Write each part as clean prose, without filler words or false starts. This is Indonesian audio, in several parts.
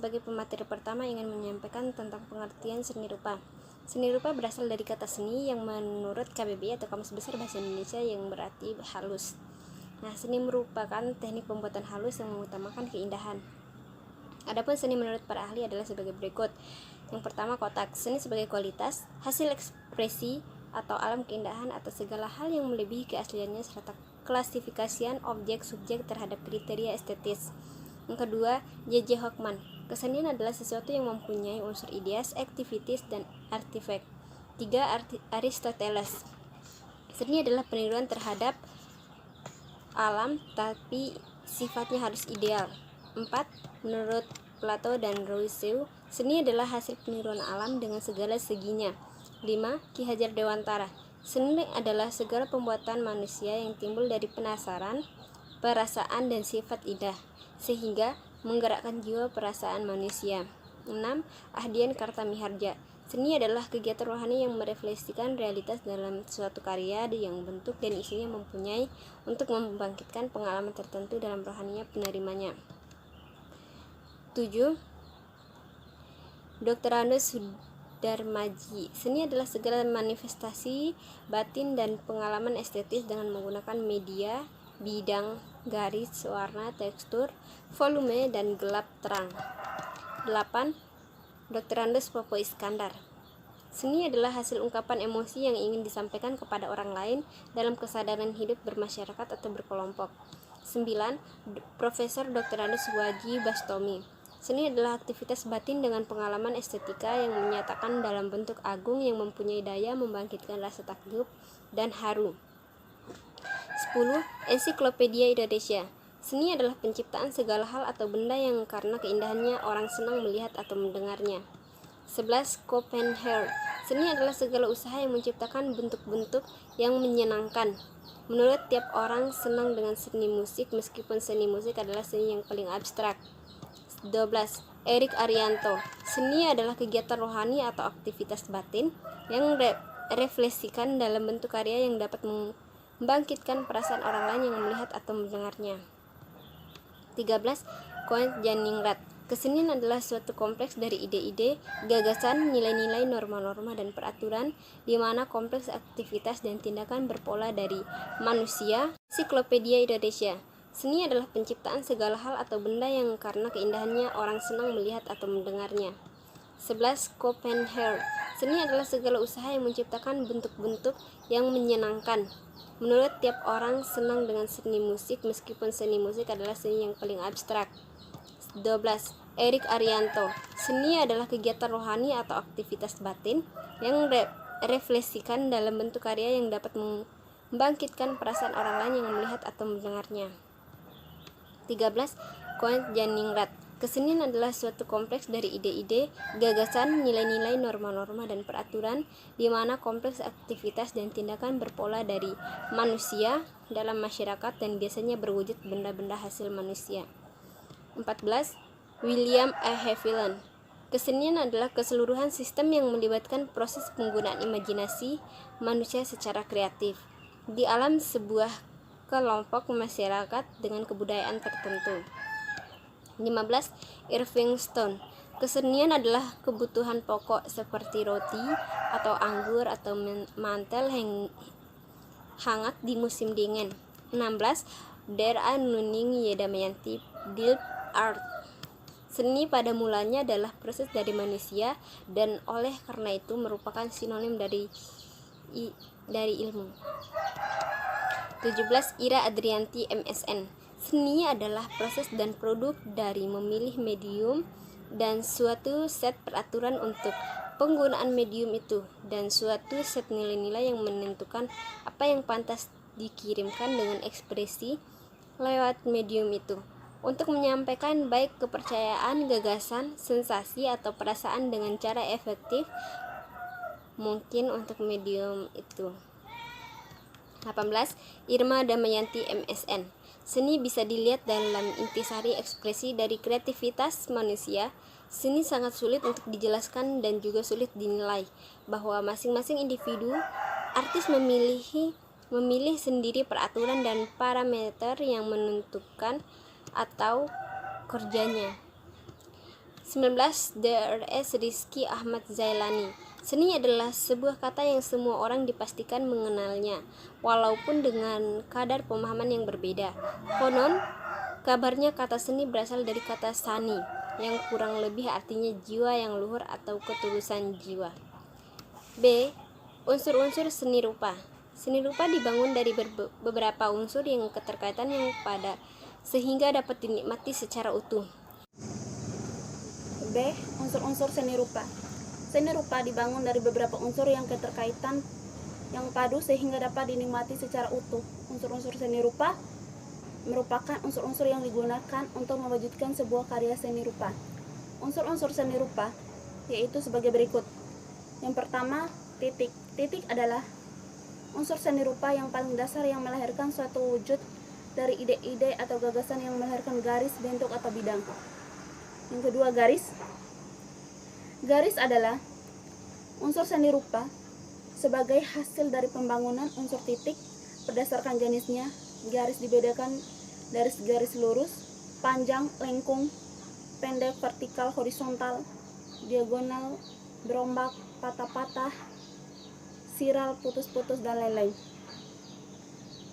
sebagai pemateri pertama ingin menyampaikan tentang pengertian seni rupa. Seni rupa berasal dari kata seni yang menurut KBBI atau Kamus Besar Bahasa Indonesia yang berarti halus. Nah, seni merupakan teknik pembuatan halus yang mengutamakan keindahan. Adapun seni menurut para ahli adalah sebagai berikut. Yang pertama, kotak. Seni sebagai kualitas, hasil ekspresi atau alam keindahan atau segala hal yang melebihi keasliannya serta klasifikasian objek subjek terhadap kriteria estetis. Yang kedua, J.J. Hockman. Kesenian adalah sesuatu yang mempunyai unsur ideas, activities, dan artifak. 3. Aristoteles. Seni adalah peniruan terhadap alam tapi sifatnya harus ideal. 4. Menurut Plato dan Rousseau, seni adalah hasil peniruan alam dengan segala seginya. 5. Ki Hajar Dewantara. Seni adalah segala pembuatan manusia yang timbul dari penasaran, perasaan, dan sifat indah, sehingga menggerakkan jiwa perasaan manusia. 6. Ahdian Kartamiharja. Seni adalah kegiatan rohani yang merefleksikan realitas dalam suatu karya yang bentuk dan isinya mempunyai untuk membangkitkan pengalaman tertentu dalam rohaninya penerimanya. 7. Dr. Ando Sudarmaji. Seni adalah segala manifestasi batin dan pengalaman estetis dengan menggunakan media, bidang, garis, warna, tekstur, volume, dan gelap terang. 8. Dr. Andes Popo Iskandar. Seni adalah hasil ungkapan emosi yang ingin disampaikan kepada orang lain dalam kesadaran hidup bermasyarakat atau berkelompok. 9. Profesor Dr. Andes Waji Bastomi. Seni adalah aktivitas batin dengan pengalaman estetika yang menyatakan dalam bentuk agung yang mempunyai daya membangkitkan rasa takjub dan haru. 10. Ensiklopedia Indonesia. Seni adalah penciptaan segala hal atau benda yang karena keindahannya orang senang melihat atau mendengarnya. 11. Copenhagen. Seni adalah segala usaha yang menciptakan bentuk-bentuk yang menyenangkan. Menurut tiap orang senang dengan seni musik, meskipun seni musik adalah seni yang paling abstrak. 12. Erik Arianto. Seni adalah kegiatan rohani atau aktivitas batin yang refleksikan dalam bentuk karya yang dapat membangkitkan perasaan orang lain yang melihat atau mendengarnya. 13. Koen Janingrat. Kesenian adalah suatu kompleks dari ide-ide, gagasan, nilai-nilai, norma-norma, dan peraturan, di mana kompleks aktivitas dan tindakan berpola dari manusia. Ensiklopedia Indonesia. Seni adalah penciptaan segala hal atau benda yang karena keindahannya orang senang melihat atau mendengarnya. 11. Copenhagen. Seni adalah segala usaha yang menciptakan bentuk-bentuk yang menyenangkan. Menurut tiap orang senang dengan seni musik, meskipun seni musik adalah seni yang paling abstrak. 12. Erik Arianto. Seni adalah kegiatan rohani atau aktivitas batin yang refleksikan dalam bentuk karya yang dapat membangkitkan perasaan orang lain yang melihat atau mendengarnya. 13. Koen Janingrat. Kesenian adalah suatu kompleks dari ide-ide, gagasan, nilai-nilai, norma-norma, dan peraturan, di mana kompleks aktivitas dan tindakan berpola dari manusia dalam masyarakat dan biasanya berwujud benda-benda hasil manusia. 14. William A. Haviland. Kesenian adalah keseluruhan sistem yang melibatkan proses penggunaan imajinasi manusia secara kreatif di alam sebuah kelompok masyarakat dengan kebudayaan tertentu. 15. Irving Stone. Kesenian adalah kebutuhan pokok seperti roti atau anggur atau mantel hangat di musim dingin. 16. Dera Nuning Yedamayanti. Deep Art. Seni pada mulanya adalah proses dari manusia dan oleh karena itu merupakan sinonim dari ilmu. 17. Ira Adrianti MSN. Seni adalah proses dan produk dari memilih medium dan suatu set peraturan untuk penggunaan medium itu dan suatu set nilai-nilai yang menentukan apa yang pantas dikirimkan dengan ekspresi lewat medium itu untuk menyampaikan baik kepercayaan, gagasan, sensasi, atau perasaan dengan cara efektif mungkin untuk medium itu. 18. Irma Damayanti MSN. Seni bisa dilihat dalam intisari ekspresi dari kreativitas manusia. Seni sangat sulit untuk dijelaskan dan juga sulit dinilai, bahwa masing-masing individu artis memilih sendiri peraturan dan parameter yang menentukan atau kerjanya. 19. Drs. Rizky Ahmad Zailani. Seni adalah sebuah kata yang semua orang dipastikan mengenalnya, walaupun dengan kadar pemahaman yang berbeda. Konon, kabarnya kata seni berasal dari kata sani, yang kurang lebih artinya jiwa yang luhur atau ketulusan jiwa. B. Unsur-unsur seni rupa. Seni rupa dibangun dari beberapa unsur yang keterkaitan yang pada sehingga dapat dinikmati secara utuh. B. Unsur-unsur seni rupa. Seni rupa dibangun dari beberapa unsur yang keterkaitan yang padu sehingga dapat dinikmati secara utuh. Unsur-unsur seni rupa merupakan unsur-unsur yang digunakan untuk mewujudkan sebuah karya seni rupa. Unsur-unsur seni rupa yaitu sebagai berikut. Yang pertama, titik. Titik adalah unsur seni rupa yang paling dasar yang melahirkan suatu wujud dari ide-ide atau gagasan yang melahirkan garis, bentuk, atau bidang. Yang kedua, garis. Garis adalah unsur seni rupa sebagai hasil dari pembangunan unsur titik berdasarkan jenisnya. Garis dibedakan dari garis lurus, panjang, lengkung, pendek, vertikal, horizontal, diagonal, berombak, patah-patah, siral, putus-putus, dan lain-lain.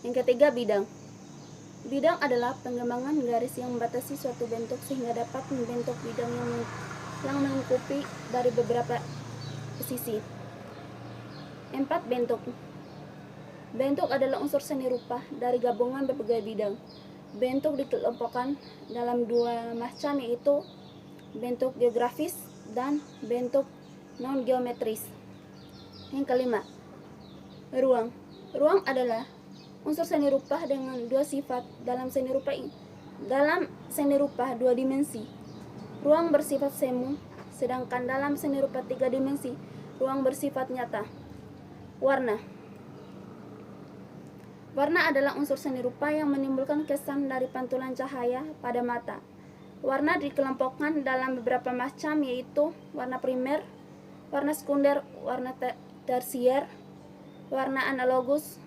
Yang ketiga, bidang. Bidang adalah pengembangan garis yang membatasi suatu bentuk sehingga dapat membentuk bidang yang melingkupi dari beberapa sisi. 4. Bentuk. Bentuk adalah unsur seni rupa dari gabungan berbagai bidang. Bentuk dikelompokkan dalam dua macam, yaitu bentuk geografis dan bentuk non-geometris. Yang kelima, ruang. Ruang adalah unsur seni rupa dengan dua sifat dalam seni rupa dua dimensi. Ruang bersifat semu, sedangkan dalam seni rupa 3 dimensi, ruang bersifat nyata. Warna. Warna adalah unsur seni rupa yang menimbulkan kesan dari pantulan cahaya pada mata. Warna dikelompokkan dalam beberapa macam, yaitu warna primer, warna sekunder, warna tersier, warna analogus,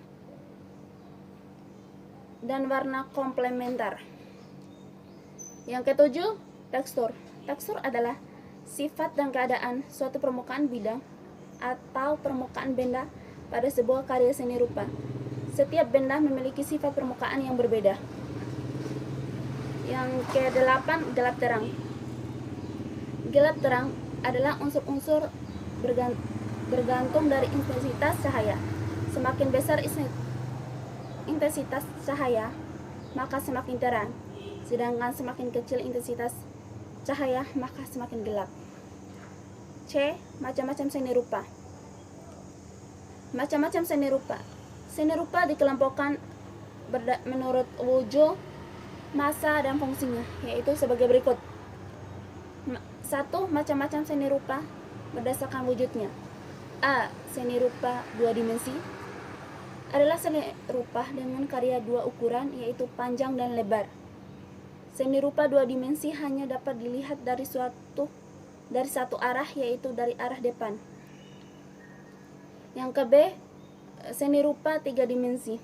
dan warna komplementer. Yang ketujuh, tekstur. Tekstur adalah sifat dan keadaan suatu permukaan bidang atau permukaan benda pada sebuah karya seni rupa. Setiap benda memiliki sifat permukaan yang berbeda. Yang ke-8, gelap terang. Gelap terang adalah unsur-unsur bergantung dari intensitas cahaya. Semakin besar intensitas cahaya, maka semakin terang. Sedangkan semakin kecil intensitas cahaya, maka semakin gelap. C. Macam-macam seni rupa. Macam-macam seni rupa. Seni rupa dikelompokkan menurut wujud, masa, dan fungsinya, yaitu sebagai berikut. 1. Macam-macam seni rupa berdasarkan wujudnya. A. Seni rupa dua dimensi adalah seni rupa dengan karya dua ukuran, yaitu panjang dan lebar. Seni rupa dua dimensi hanya dapat dilihat dari satu arah, yaitu dari arah depan. Yang ke-B, seni rupa 3 dimensi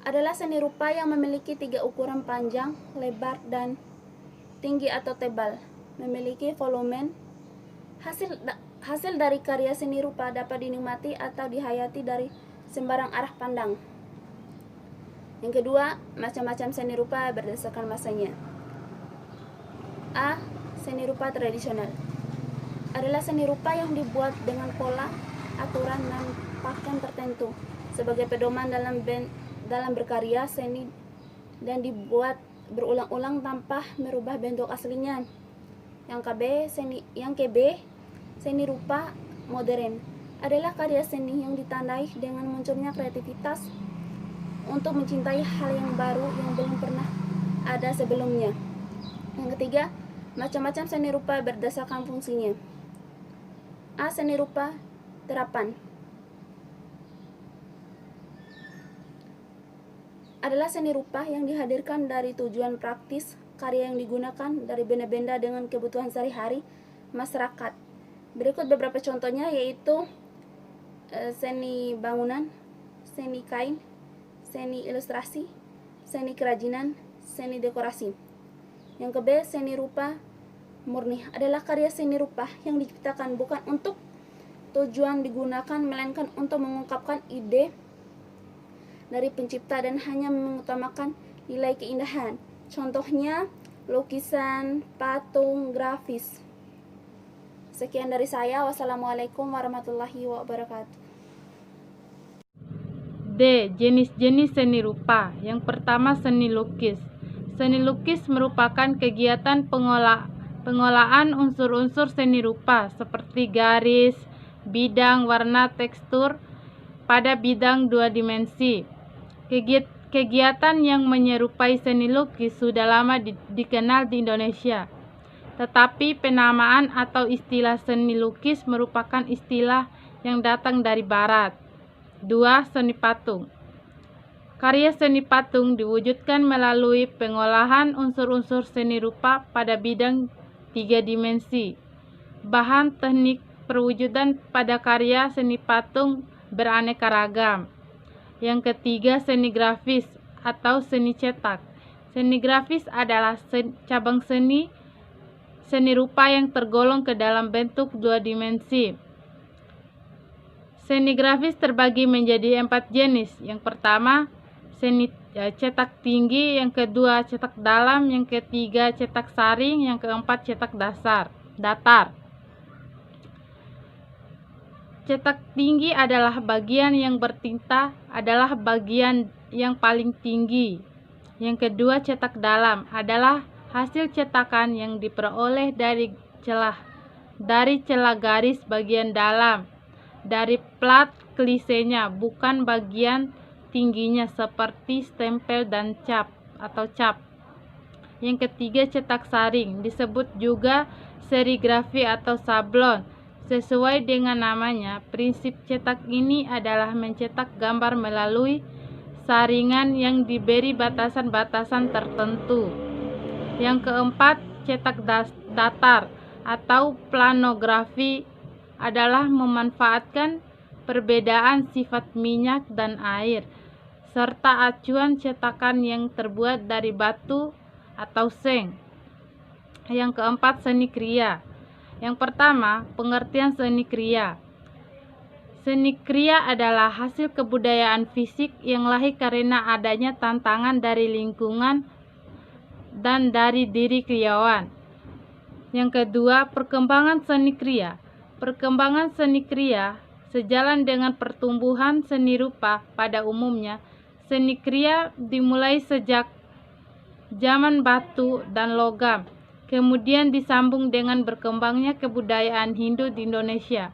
adalah seni rupa yang memiliki 3 ukuran panjang, lebar, dan tinggi atau tebal, memiliki volumen. Hasil dari karya seni rupa dapat dinikmati atau dihayati dari sembarang arah pandang. Yang kedua, macam-macam seni rupa berdasarkan masanya. A. Seni rupa tradisional adalah seni rupa yang dibuat dengan pola, aturan, dan pakem tertentu sebagai pedoman dalam berkarya seni dan dibuat berulang-ulang tanpa merubah bentuk aslinya. Yang KB, seni rupa modern adalah karya seni yang ditandai dengan munculnya kreativitas untuk mencintai hal yang baru yang belum pernah ada sebelumnya. Yang ketiga, macam-macam seni rupa berdasarkan fungsinya. A. Seni rupa terapan adalah seni rupa yang dihadirkan dari tujuan praktis karya yang digunakan dari benda-benda dengan kebutuhan sehari-hari masyarakat. Berikut beberapa contohnya, yaitu seni bangunan, seni kain, seni ilustrasi, seni kerajinan, seni dekorasi. Yang ke-B, seni rupa murni adalah karya seni rupa yang diciptakan bukan untuk tujuan digunakan, melainkan untuk mengungkapkan ide dari pencipta dan hanya mengutamakan nilai keindahan. Contohnya lukisan, patung, grafis. Sekian dari saya. Wassalamualaikum warahmatullahi wabarakatuh. D. Jenis-jenis seni rupa. Yang pertama, seni lukis. Seni lukis merupakan kegiatan pengolahan unsur-unsur seni rupa seperti garis, bidang, warna, tekstur pada bidang dua dimensi. Kegiatan yang menyerupai seni lukis sudah lama dikenal di Indonesia. Tetapi penamaan atau istilah seni lukis merupakan istilah yang datang dari barat. 2. Seni patung. Karya seni patung diwujudkan melalui pengolahan unsur-unsur seni rupa pada bidang 3 dimensi. Bahan teknik perwujudan pada karya seni patung beraneka ragam. Yang ketiga, seni grafis atau seni cetak. Seni grafis adalah cabang seni rupa yang tergolong ke dalam bentuk 2 dimensi. Seni grafis terbagi menjadi 4 jenis. Yang pertama, seni cetak tinggi, yang kedua cetak dalam, yang ketiga cetak saring, yang keempat cetak datar. Cetak tinggi adalah bagian yang bertinta, adalah bagian yang paling tinggi. Yang kedua, cetak dalam adalah hasil cetakan yang diperoleh dari celah garis bagian dalam dari plat klisenya, bukan bagian tingginya seperti stempel dan cap. Yang ketiga, cetak saring, disebut juga serigrafi atau sablon. Sesuai dengan namanya, prinsip cetak ini adalah mencetak gambar melalui saringan yang diberi batasan-batasan tertentu. Yang keempat, cetak datar atau planografi adalah memanfaatkan perbedaan sifat minyak dan air serta acuan cetakan yang terbuat dari batu atau seng. Yang keempat, seni kriya. Yang pertama, pengertian seni kriya. Seni kriya adalah hasil kebudayaan fisik yang lahir karena adanya tantangan dari lingkungan dan dari diri kriawan. Yang kedua, perkembangan seni kriya. Perkembangan seni kriya sejalan dengan pertumbuhan seni rupa pada umumnya. Seni kriya dimulai sejak zaman batu dan logam, kemudian disambung dengan berkembangnya kebudayaan Hindu di Indonesia,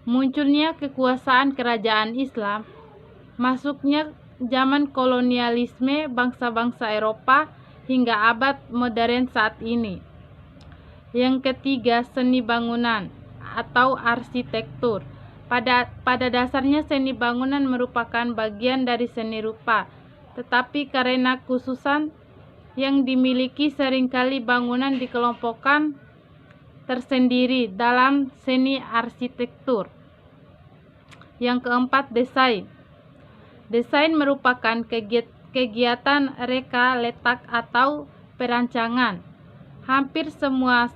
munculnya kekuasaan kerajaan Islam, masuknya zaman kolonialisme bangsa-bangsa Eropa hingga abad modern saat ini. Yang ketiga, seni bangunan atau arsitektur. Pada dasarnya seni bangunan merupakan bagian dari seni rupa, tetapi karena khususan yang dimiliki seringkali bangunan dikelompokkan tersendiri dalam seni arsitektur. Yang keempat, desain. Desain merupakan kegiatan reka letak atau perancangan. Hampir semua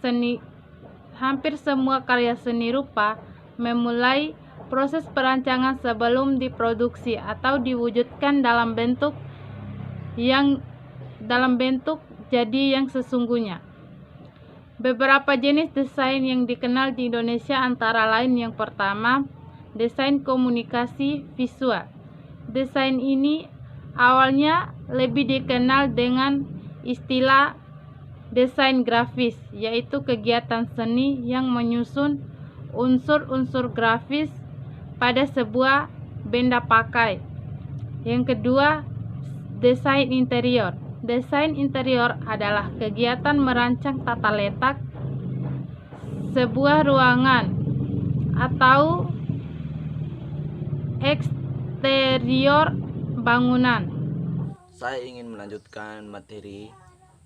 karya seni rupa memulai proses perancangan sebelum diproduksi atau diwujudkan dalam bentuk jadi yang sesungguhnya. Beberapa jenis desain yang dikenal di Indonesia antara lain: yang pertama, desain komunikasi visual. Desain ini awalnya lebih dikenal dengan istilah desain grafis, yaitu kegiatan seni yang menyusun unsur-unsur grafis pada sebuah benda pakai. Yang kedua, desain interior. Desain interior adalah kegiatan merancang tata letak sebuah ruangan atau eksterior bangunan. Saya ingin melanjutkan materi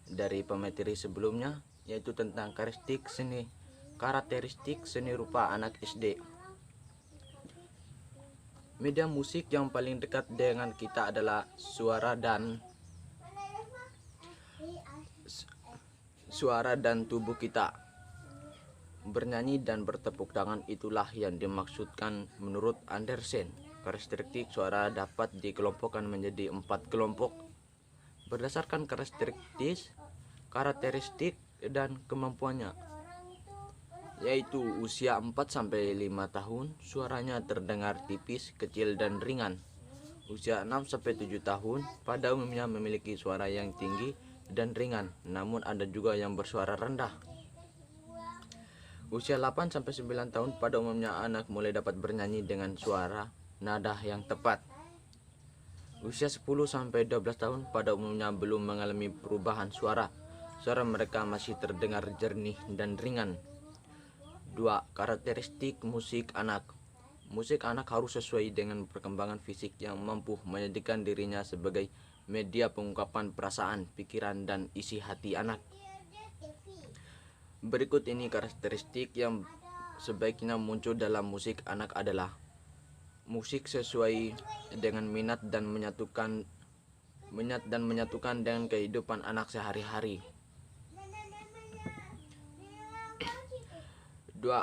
dari pemateri sebelumnya, yaitu tentang karakteristik seni rupa anak SD. Media musik yang paling dekat dengan kita adalah suara dan tubuh kita. Bernyanyi dan bertepuk tangan itulah yang dimaksudkan menurut Andersen. Karakteristik suara dapat dikelompokkan menjadi 4 kelompok berdasarkan karakteristik dan kemampuannya, yaitu usia 4-5 tahun, suaranya terdengar tipis, kecil, dan ringan. Usia 6-7 tahun pada umumnya memiliki suara yang tinggi dan ringan, namun ada juga yang bersuara rendah. Usia 8-9 tahun pada umumnya anak mulai dapat bernyanyi dengan suara nada yang tepat. Usia 10-12 tahun pada umumnya belum mengalami perubahan suara. Suara mereka masih terdengar jernih dan ringan. 2. Karakteristik musik anak. Musik anak harus sesuai dengan perkembangan fisik yang mampu menjadikan dirinya sebagai media pengungkapan perasaan, pikiran, dan isi hati anak. Berikut ini karakteristik yang sebaiknya muncul dalam musik anak adalah: musik sesuai dengan minat dan menyatukan dengan kehidupan anak sehari-hari. 2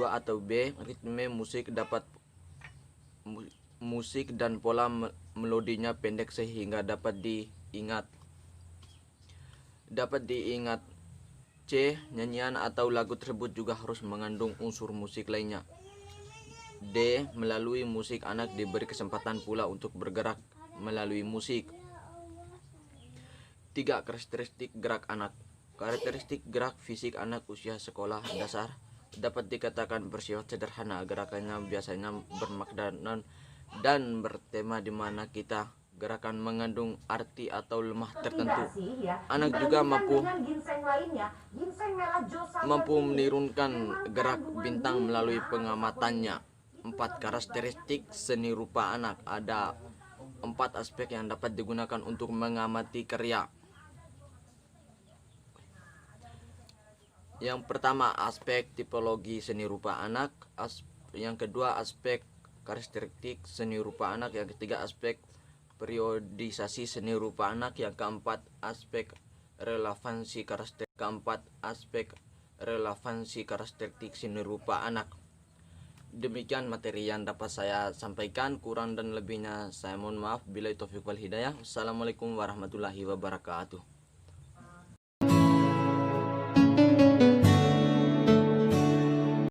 atau B, ritme musik dan pola melodinya pendek sehingga dapat diingat. C, nyanyian atau lagu tersebut juga harus mengandung unsur musik lainnya. D, melalui musik anak diberi kesempatan pula untuk bergerak melalui musik. 3. Karakteristik gerak anak. Karakteristik gerak fisik anak usia sekolah dasar dapat dikatakan bersifat sederhana. Gerakannya biasanya bermakna dan bertema di mana gerakan mengandung arti atau lemah tertentu. Anak juga mampu menurunkan gerak bintang melalui pengamatannya. 4. Karakteristik seni rupa anak. Ada 4 aspek yang dapat digunakan untuk mengamati karya. Yang pertama, aspek tipologi seni rupa anak. Yang kedua, aspek karakteristik seni rupa anak. Yang ketiga, aspek periodisasi seni rupa anak. Yang keempat, aspek relevansi karakteristik seni rupa anak. Demikian materi yang dapat saya sampaikan. Kurang dan lebihnya saya mohon maaf. Billahi taufiq wal hidayah. Wassalamualaikum warahmatullahi wabarakatuh.